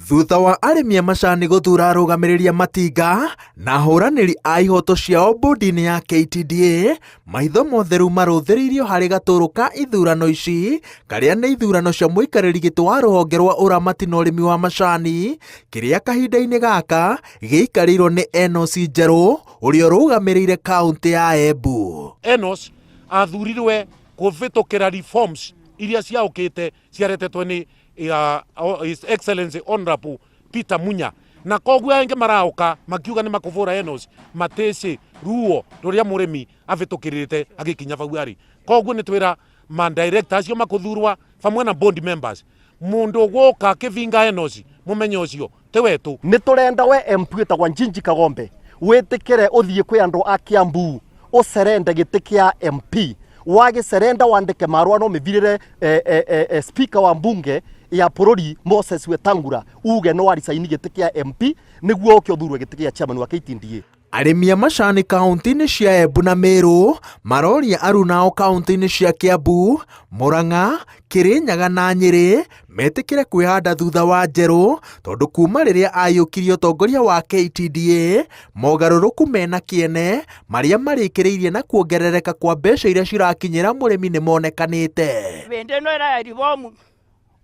Thutha wa arĩmi a macani gũthura arũgamĩrĩri matinga na ahũranĩri a ihoto ciao bodi-inĩ ya KTDA, maitho mothe rĩu marũthĩrĩirio harĩ gatũrũ ka ithurano ici, karĩa nĩ ithurano cia mũikarĩri gĩtĩ wa rũhonge rwa ũramati na ũrĩmi wa macani, kĩrĩa kahinda-inĩ gaka gĩikarĩirwo nĩ Enos Njerũ, ũrĩa ũrũgamĩrĩire kaũntĩ ya Embu. Enos athurirwe kũvĩtũkĩra reforms iria ciaũkĩte ciaretetwo nĩ His Excellency Honorable Peter Munya, na koguo aingĩ marauka makiuga nĩ makũvũra Enos matĩci ruo rũrĩa mũrĩmi avĩtũkĩrĩte agĩkinya vau arĩ. Koguo nĩ twĩra ma-director acio makũthurwa vamwe na board members, mũndũ gũka akĩvinga Enos mũmenye ũcio ti wetũ. Nĩ tũrenda we MP wĩtagwo Njinji Kagombe wĩtĩkĩre ũthiĩ kwĩ andũ a Kiambu ũcerende gĩtĩ kĩa MP, wagĩcerenda wandĩke marũa no mĩvirĩre speaker wa mbunge ya bũrũri Moses Wetangula uge no waricaini gĩtĩ kĩa MP nĩguo ũke ũthurwe gĩtĩ kĩa chairman wa KTDA. Arĩmi a macani kaũntĩ-inĩ cia Embu na Meru maroria aruna ao kaũntĩ-inĩ cia Kiambu, Murang'a, Kirinyaga na Nyeri metĩkĩre kwĩhanda thutha wa Njerũ, tondũ kuma rĩrĩa ayũkirie ũtongoria wa KTDA mogarũrũku mena kĩene marĩa marĩkĩrĩirie na kuongerereka kwa mbeca iria cirakinyĩra mũrĩmi nĩ monekanĩte. Hĩndĩ ĩno ĩraribomu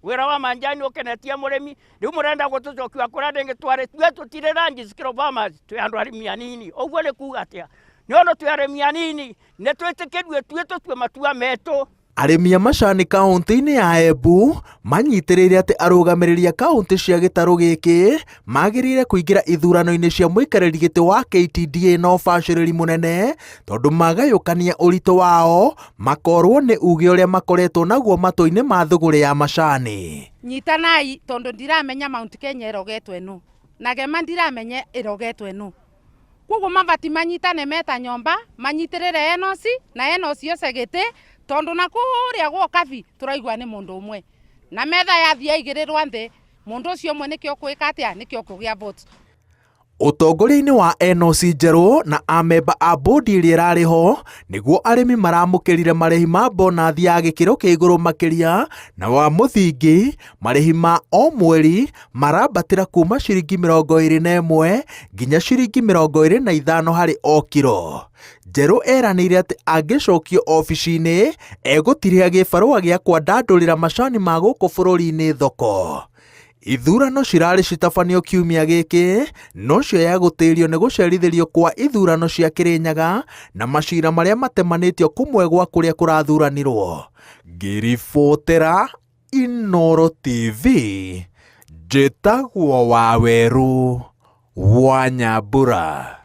wĩra wa manjani ũkenetie mũrĩmi, rĩu mũrenda gũtũcokia kũrĩa ndĩngĩtwarĩ tuĩ tũtirĩ rangi zikĩro farmers twĩ andũ arĩmi anini. Ũguo nĩ kuuga atĩa? Nĩ ũndũ twĩ arĩmi anini nĩ twĩtĩkĩrue tuĩ tũtue matua metũ. Arĩmi a macani kaũntĩ-inĩ ya Embu manyitĩrĩire atĩ arũgamĩrĩri a kaũntĩ cia gĩtarũ gĩkĩ magĩrĩire kũingĩra ithurano-inĩ cia mũikarĩri gĩtĩ wa KTDA na ũbacĩrĩri mũnene, tondũ magayũkania ũritũ wao makorwo nĩ uge ũrĩa makoretwo naguo matũ-inĩ ma thũgũrĩ ya macani. Nyitanai tondũ ndiramenya Mount Kenya ĩrogetwo ĩno na Gema ndiramenye ĩrogetwo ĩno. Koguo mabati manyitane meta nyomba manyitĩrĩre Enos na Enos yose gĩtĩ, tondũ na kũrĩa gwo kabi tũraigua nĩ mũndũ ũmwe na metha yathia igĩrĩrwo thĩ, mũndũ ũcio ũmwe nĩkĩo kwĩka atĩa, nĩkĩo kũgĩa vote. Ũtongoria-inĩ wa Enos Njerũ na amemba a bodi ĩrĩa ĩrarĩ ho nĩguo arĩmi maramũkĩrire marĩhi ma bonathi ya gĩkĩro kĩa igũrũ makĩria, na wa mũthingi marĩhi ma o mweri marambatĩra kuma ciringi 21 nginya ciringi 25 harĩ o kiro. Njerũ eranĩire atĩ angĩcokio ofici-inĩ egũtirĩha gĩbarũa gĩa kwandandũrĩra macani ma gũkũ bũrũri-inĩ thoko. Ithurano cirarĩ citabanio kiumia gĩkĩ, no cioya gũtĩrio nĩ gũcerithĩrio kwa ithurano cia Kirinyaga na macira marĩa matemanĩtio kũmwe gwa kũrĩa kũrathuranirwo. Ngĩribotera Inooro TV, njĩtagwo Waweru wa Nyambura.